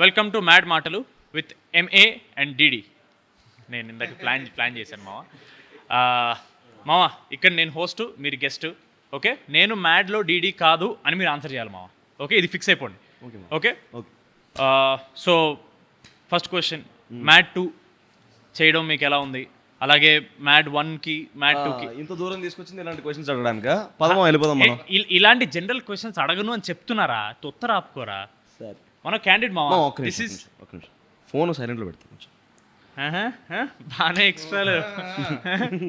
Welcome to mad మాటలు with MA and DD. నేను ఇందాక ప్లాన్ చేశాను మామ. ఇక్కడ నేను హోస్ట్, మీరు గెస్ట్. ఓకే, నేను మ్యాడ్లో డిడి కాదు అని మీరు ఆన్సర్ చేయాలి మామ. ఓకే, ఇది ఫిక్స్ అయిపోండి. Okay. So first question, mad 2 చేయడం మీకు ఎలా ఉంది? అలాగే మ్యాడ్ 1కి మ్యాడ్ 2కి ఇంత దూరం తీసుకొచ్చింది ఇలాంటి క్వశ్చన్స్ అడగడానిక? పదమా వెళ్ళిపోదాం మనం. ఇలాంటి జనరల్ క్వశ్చన్స్ అడగను అని చెప్తున్నారా? తొత్తర ఆపుకోరా. సరే, మన క్యాండిడేట్ మామ. దిస్ ఇస్ ఫోన్ సైలెంట్లో పెడతా కొంచెం. బాగానే ఎక్స్ట్రాలు.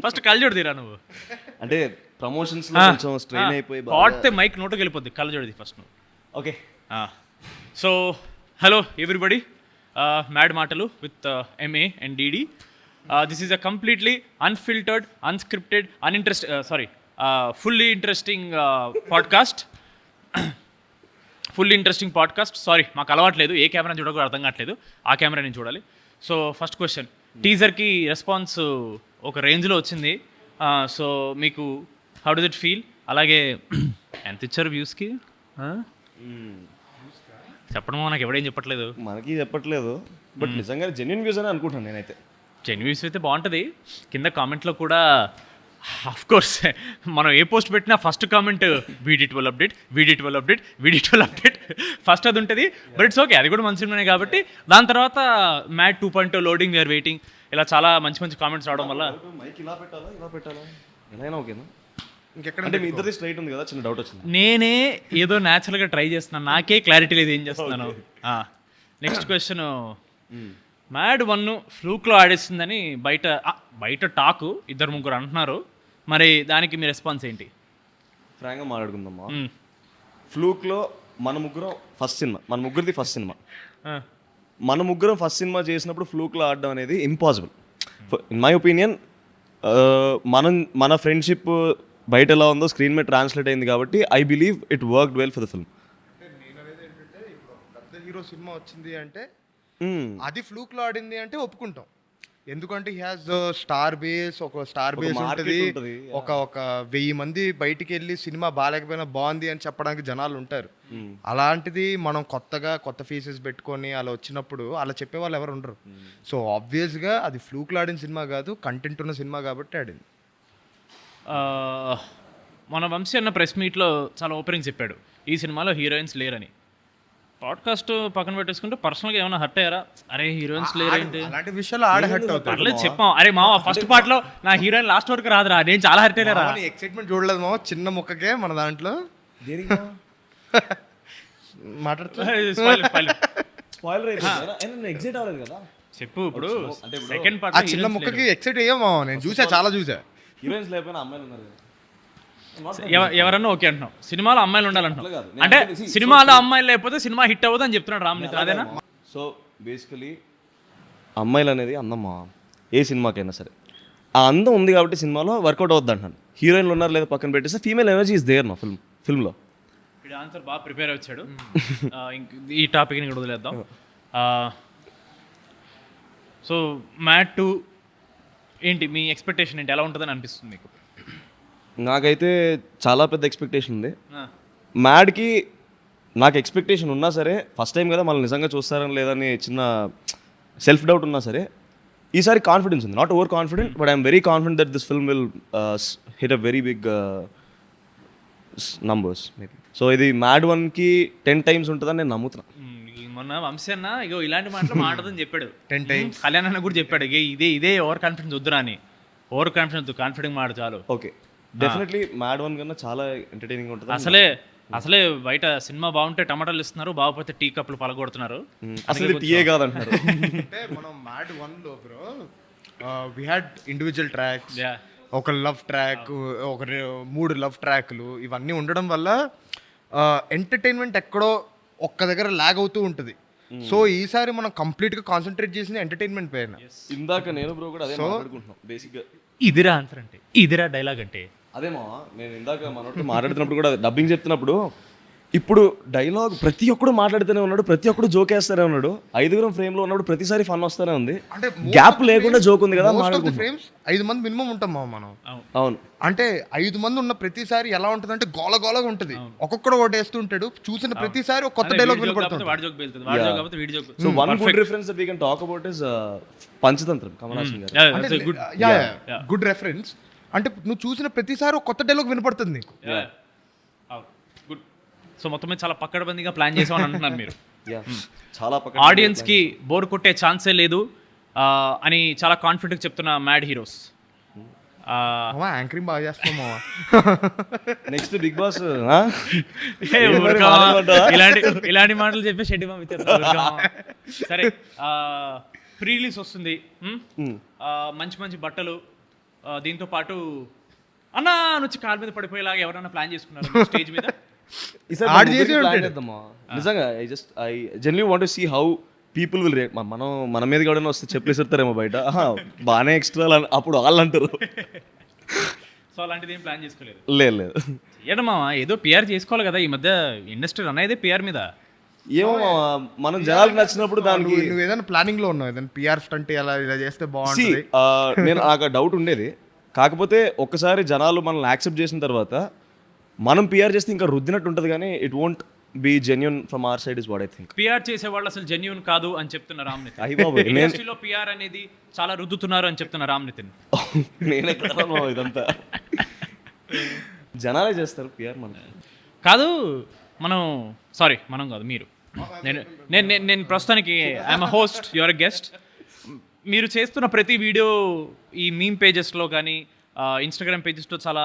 ఫస్ట్ కళ్ళజోడు తీరా నువ్వు. అంటే ప్రమోషన్స్ లో కొంచెం స్ట్రెయిన్ అయిపోయి పాడితే మైక్ నోటుకి వెళ్ళిపోద్ది. కళ్ళజోడిది ఫస్ట్ నువ్వు. Okay. So hello everybody, mad మాటలు with MA and DD. This is a completely unfiltered, unscripted, fully interesting podcast. Fully interesting podcast. Sorry, మాకు అలవాట్లేదు, ఏ కెమెరా చూడకూడదు అర్థం కావట్లేదు, ఆ కెమెరా నేను చూడాలి. సో ఫస్ట్ క్వశ్చన్, టీజర్కి రెస్పాన్స్ ఒక రేంజ్లో వచ్చింది. సో మీకు హౌ డస్ ఇట్ ఫీల్? అలాగే ఎంత ఇచ్చారు వ్యూస్కి? చెప్పడం నాకు ఎవడేం చెప్పట్లేదు. మనకి చెప్పట్లేదు, బట్ నిజంగా జెన్యున్ వ్యూస్ అని అనుకుంటున్నాను నేనైతే. జెన్యున్ వ్యూస్ అయితే బాగుంటుంది. కింద కామెంట్లో కూడా ఆఫ్ కోర్స్ మనం ఏ పోస్ట్ పెట్టినా ఫస్ట్ కామెంట్ వీడిట్వల్ అప్డేట్ ఫస్ట్ అది ఉంటుంది. బట్ ఇట్స్ ఓకే, అది కూడా మంచిగానే కాబట్టి. దాని తర్వాత మ్యాడ్ 2.0 లోడింగ్, వీఆర్ వెయిటింగ్. ఇలా చాలా మంచి మంచి కామెంట్స్ రావడం వల్ల మైక్ ఇలా పెట్టాలా ఎలా ఓకేనా? ఇంకెక్కడ మీ ఇద్దరిది స్ట్రైట్ ఉంది కదా, చిన్న డౌట్ వచ్చింది. నేనే ఏదో న్యాచురల్గా ట్రై చేస్తున్నాను, నాకే క్లారిటీ లేదు ఏం చేస్తున్నాను. నెక్స్ట్ క్వశ్చన్, మ్యాడ్ 1 ఫ్లూక్లో ఆడేస్తుందని బయట టాకు 2-3 అంటున్నారు. మరి దానికి మీ రెస్పాన్స్ ఏంటి? ఫ్రాంక్గా మాట్లాడుకుందామా. ఫ్లూక్లో మన ముగ్గురిది ఫస్ట్ సినిమా. మన ముగ్గురం ఫస్ట్ సినిమా చేసినప్పుడు ఫ్లూక్లో ఆడడం అనేది ఇంపాసిబుల్ ఇన్ మై ఒపీనియన్. మన ఫ్రెండ్షిప్ బయట ఎలా ఉందో స్క్రీన్ మీద ట్రాన్స్లేట్ అయింది కాబట్టి I believe it worked well for the film. నేను అనేది ఏంటంటే, ఇప్పుడు పెద్ద హీరో సినిమా వచ్చింది అంటే అది ఫ్లూక్లో ఆడింది అంటే ఒప్పుకుంటాం. ఎందుకంటే హీ హాజ్ స్టార్ బేస్ ఉంటుంది. ఒక 1000 మంది బయటికి వెళ్ళి సినిమా బాగాలేకపోయినా బాగుంది అని చెప్పడానికి జనాలు ఉంటారు. అలాంటిది మనం కొత్త ఫేసెస్ పెట్టుకొని అలా వచ్చినప్పుడు అలా చెప్పే వాళ్ళు ఎవరు ఉండరు. సో ఆబ్వియస్గా అది ఫ్లూక్లో ఆడిన సినిమా కాదు, కంటెంట్ ఉన్న సినిమా కాబట్టి ఆడింది. మన వంశీ అన్న ప్రెస్ మీట్లో చాలా ఓపెనింగ్ చెప్పాడు, ఈ సినిమాలో హీరోయిన్స్ లేరని. పాడ్కాస్ట్ పక్కన పెట్టేసుకుంటే పర్సనల్గా ఏమైనా హర్ట్ అయ్యారా? అరే హీరోయిన్స్ లేరేంటి అలాంటి విషయాలు హర్ట్ అవుతారు. పర్లేదు చెప్పాం. అరే మావా, ఫస్ట్ పార్ట్లో నా హీరోయిన్ లాస్ట్ వరకు రాదురా, నేను చాలా హర్ట్ అయ్యారా. ఎక్సైట్మెంట్ చూడలేదు మావా, చిన్న ముక్కకే మన దాంట్లో చెప్పు. ఇప్పుడు సెకండ్ పార్ట్ చిన్న ముక్కకి ఎక్సైట్ అయ్యా మావా, నేను చాలా చూసా. హీరోయిన్స్ లేకపోయినా అమ్మాయిలు ఉన్నారు. ఎవరన్నా ఓకే అంటున్నావు, సినిమాలో అమ్మాయిలు ఉండాలంటున్నావు. అంటే సినిమాలో అమ్మాయిలు లేకపోతే సినిమా హిట్ అవ్వదు అని చెప్తున్నాడు రామ్నిత్, అదేనా? సో బేసికలీ అమ్మాయిలు అనేది అందమ్మా, ఏ సినిమాకైనా సరే ఆ అందం ఉంది కాబట్టి సినిమాలో వర్కౌట్ అవుద్ది అంటున్నాను. హీరోయిన్లు ఉన్నారు లేదా పక్కన పెట్టేస్తే ఫీమేల్ ఎనర్జీ ఇస్ దేర్ నా ఫిల్మ్లో. ఇప్పుడు ఆన్సర్ బాగా ప్రిపేర్ వచ్చాడు. ఈ టాపిక్ని కూడా వదిలేద్దాం. సో మ్యాడ్ 2 ఏంటి మీ ఎక్స్పెక్టేషన్ ఏంటి? ఎలా ఉంటుందని అనిపిస్తుంది మీకు? నాకైతే చాలా పెద్ద ఎక్స్పెక్టేషన్ ఉంది. మ్యాడ్కి నాకు ఎక్స్పెక్టేషన్ ఉన్నా సరే, ఫస్ట్ టైం కదా మళ్ళీ నిజంగా చూస్తారని లేదని చిన్న సెల్ఫ్ డౌట్ ఉన్నా సరే, ఈసారి కాన్ఫిడెన్స్ ఉంది. Not over confident, but I'm very confident that this film will hit a very big numbers maybe. So ఇది మ్యాడ్ 1కి 10 times ఉంటుందని నేను నమ్ముతున్నా. మొన్న వంశీ అన్న ఇగో ఇలాంటి మాటలు మాట్లాడదని చెప్పాడు 10 times. కళ్యాణ్ అన్న కూడా చెప్పాడు ఇదే ఓవర్ కాన్ఫిడెన్స్ వద్దురా అని. ఓవర్ కాన్ఫిడెన్స్ వద్దు, కాన్ఫిడెంట్ మాట చాలు. ఓకే, డెఫినెట్లీ మ్యాడ్ 1 కన్నా చాలా ఎంటర్టైనింగ్ ఉంటుంది. అసలే బయట సినిమా బాగుంటే టమాటాలు ఇస్తున్నారు, బాగుపోతే టీ కప్పులు పలగొడుతున్నారు. అసలు టీయే కాదంటున్నారు. అంటే మనం మ్యాడ్ 1లో bro we had individual tracks, ఒక లవ్ ట్రాక్, 3 లవ్ ట్రాక్లు, ఇవన్నీ ఉండడం వల్ల ఎంటర్టైన్మెంట్ ఎక్కడో ఒక్క దగ్గర లాగ్ అవుతూ ఉంటుంది. సో ఈసారి మనం కంప్లీట్గా కాన్సన్ట్రేట్ చేసింది ఎంటర్టైన్మెంట్ పైన. ఇందాక నేను బ్రో కూడా అదే మాట్లాడుకుంటున్నాం. బేసిక్గా ఇదిరా ఆన్సర్ అంటే, ఇదిరా డైలాగ్ అంటే అదేమా. నేను ఇందాక మనతో మాట్లాడుతున్నప్పుడు కూడా డబ్బింగ్ చెప్తున్నప్పుడు ఇప్పుడు డైలాగ్ ప్రతి ఒక్కడు మాట్లాడుతూనే ఉన్నాడు, ప్రతి ఒక్కడు జోక్ వేస్తూనే ఉన్నాడు. 5 ఫ్రేమ్లో ఉన్నప్పుడు ప్రతిసారి ఫన్ వస్తూనే ఉంది. అంటే గ్యాప్ లేకుండా జోక్ ఉంది కదా. ఫ్రేమ్స్ 5 మంది మినిమం ఉంటాం మనం. అవును, అంటే 5 మంది ఉన్న ప్రతిసారి ఎలా ఉంటుంది అంటే గోలగోలగా ఉంటుంది. ఒక్కొక్కడు ఒకటి వేస్తుంటాడు, చూసిన ప్రతిసారి ఒక కొత్త డైలాగ్ వినపడుతుంది. So one good reference that we can talk about is Panchatantram, Kamal Haasan గారు. Good reference. అంటే నువ్వు చూసిన ప్రతిసారి ఒక కొత్త డైలాగ్ వినపడుతుంది నీకు. గుడ్. సో మొత్తం మీద చాలా పక్కడబందిగా ప్లాన్ చేసామని అంటున్నారు మీరు. చాలా ఆడియన్స్ కి బోర్ కొట్టే ఛాన్సే లేదు అని చాలా కాన్ఫిడెంట్ చెప్తున్న మ్యాడ్ హీరోస్. యాంకరింగ్ బాగా చేస్తాం. నెక్స్ట్ బిగ్ బాస్ ఇలాంటి మాటలు చెప్పే షెడ్డి సరే. ప్రీ రిలీజ్ వస్తుంది, మంచి మంచి బట్టలు, దీంతో పాటు అన్నా నుంచి కాలు మీద పడిపోయేలాగా ఎవరైనా ప్లాన్ చేసుకున్నారు స్టేజ్ మీద? నిజంగా I genuinely want to see how people will react. మన మీద కూడా వస్తే చెప్పేసిస్తారేమో బయట, బాగానే ఎక్స్ట్రా అప్పుడు వాళ్ళు అంటారు. సో అలాంటిది ఏం ప్లాన్ చేసుకోలేదు? లేదు. ఏడమ్మా ఏదో పిఆర్ చేసుకోవాలి కదా, ఈ మధ్య ఇండస్ట్రీ రన్ అయ్యేదే పిఆర్ మీద. ఏమో మనం జనాలకు నచ్చినప్పుడు దానికి నువ్వు ఏదైనా ప్లానింగ్ లో ఉన్నావు, ఏదైనా పిఆర్ స్టంట్ ఇలా చేస్తే బాగుంటుంది. నేను నాకు డౌట్ ఉండేది, కాకపోతే ఒక్కసారి జనాలు మనల్ని యాక్సెప్ట్ చేసిన తర్వాత మనం పిఆర్ చేస్తే ఇంకా రుద్దినట్టు ఉంటుంది, కానీ it won't be genuine from our side is what I think. PR చేసే వాళ్ళు అసలు జెన్యూన్ కాదు అని చెప్తున్న రామ్ నితిన్. ఇండస్ట్రీలో పిఆర్ అనేది చాలా రుద్దుతున్నారు అని చెప్తున్న రామ్ నితిన్. నేనే ఇదంతా జనాలే చేస్తారు పిఆర్, మనం కాదు. మనం కాదు, మీరు. నేను ప్రస్తుతానికి I'm host, your a guest. మీరు చేస్తున్న ప్రతి వీడియో ఈ మీమ్ పేజెస్లో కానీ ఇన్స్టాగ్రామ్ పేజెస్లో చాలా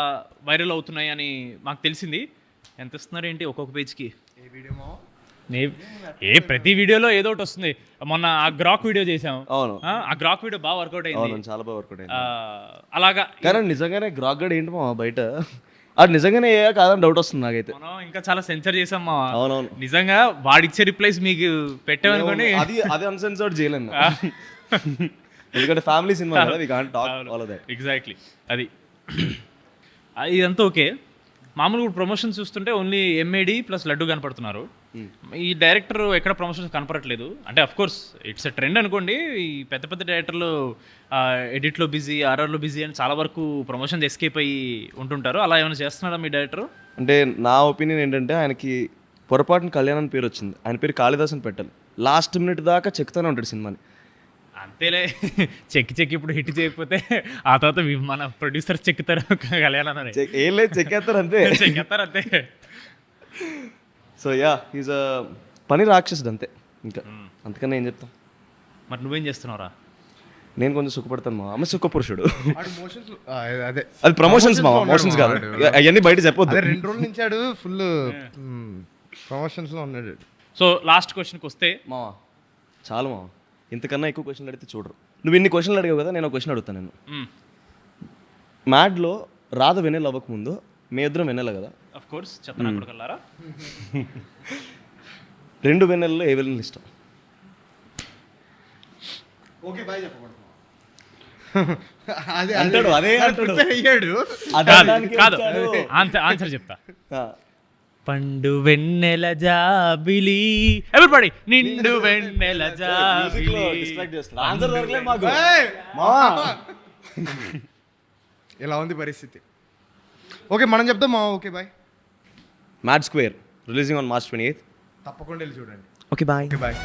వైరల్ అవుతున్నాయి అని మాకు తెలిసింది. ఎంత ఇస్తున్నారు ఏంటి ఒక్కొక్క పేజ్కి? ప్రతి వీడియోలో ఏదో ఒకటి వస్తుంది. మొన్న ఆ గ్రాక్ వీడియో చేసాం. అవును, ఆ గ్రాక్ వీడియో బాగా వర్కౌట్ అయింది. చాలా బాగా వర్కౌట్ అయింది. అలాగా కానీ నిజంగానే గ్రాక్ గడ్ ఏంటి మా బయట అది నిజంగానే కాదని డౌట్ వస్తుంది నాకైతే. మనం ఇంకా చాలా సెన్సర్ చేసాం మా. అవునవును, నిజంగా వాడిచ్చే రిప్లైస్ మీకు పెట్టామనుకోండి, అది అన్సెన్సర్డ్ చేయలేను. ఎందుకంటే ఫ్యామిలీ సినిమా కదా, we can't talk all of that. Exactly. అది ఇదంతా ఓకే. మామూలుగా ప్రమోషన్స్ చూస్తుంటే ఓన్లీ ఎంఏడి ప్లస్ లడ్డు కనపడుతున్నారు. ఈ డైరెక్టర్ ఎక్కడ ప్రమోషన్స్ కనపడట్లేదు. అంటే of course it's a trend అనుకోండి. ఈ పెద్ద పెద్ద డైరెక్టర్లు ఎడిట్లో బిజీ, ఆర్ఆర్లో బిజీ అని చాలా వరకు ప్రమోషన్స్ ఎస్కేప్ అయ్యి ఉంటుంటారు. అలా ఏమైనా చేస్తున్నాడా మీ డైరెక్టర్? అంటే నా ఒపీనియన్ ఏంటంటే, ఆయనకి పొరపాటున కళ్యాణ్ అని పేరు వచ్చింది. ఆయన పేరు కాళిదాస్ అని పెట్టాలి. లాస్ట్ మినిట్ దాకా చెక్తూనే ఉంటాడు సినిమాని. అంతేలే, చెక్కి ఇప్పుడు హిట్ చేయకపోతే ఆ తర్వాత మన ప్రొడ్యూసర్స్ చెక్కుతారు కళ్యాణ్ అని. ఏం లేదు, చెక్కేస్తారు అంతే. సో ఈజ్ అ పని రాక్షసుడు అంతే, ఇంకా అంతకన్నా ఏం చెప్తాం. మరి నువ్వేం చేస్తున్నావురా? నేను కొంచెం సుఖపడతాను మా అమ్మ, సుఖ పురుషుడు. అదే అది ప్రమోషన్స్ మా, మోషన్స్ కాదు అవన్నీ బయట చెప్పొద్దు. 2 రోజుల నుంచి ఆడు ఫుల్ ప్రమోషన్స్ లో ఉన్నాడు. సో లాస్ట్ క్వశ్చన్కి వస్తే మావా, చాలు మావా, ఇంతకన్నా ఎక్కువ క్వశ్చన్లు అడిగితే చూడరు. నువ్వు ఇన్ని క్వశ్చన్లు అడిగావు కదా, నేను ఒక క్వశ్చన్ అడుగుతాను. నేను మ్యాడ్లో రాధ వెన్నెల అవ్వకముందు మీ ఇద్దరం వెన్నెల కదా? ఆఫ్ కోర్స్ చెప్తాను అక్కడికెళ్ళారా. 2 వెన్నెలలో ఏ వెన్నెల ఇష్టం? ఓకే బాయ్ చెప్పకూడదు అదే అంటాడు. కాదు, ఆన్సర్ చెప్తా. పండు వెన్నెల జాబిలి, ఎవ్రీబడీ నిండు వెన్నెల జాబిలి. ఇలా ఉంది పరిస్థితి. ఓకే మనం చెప్తాం మా. Okay bye. Mad Square releasing on March 28th. తప్పకుండా వెళ్ళి చూడండి. Okay bye. బాయ్.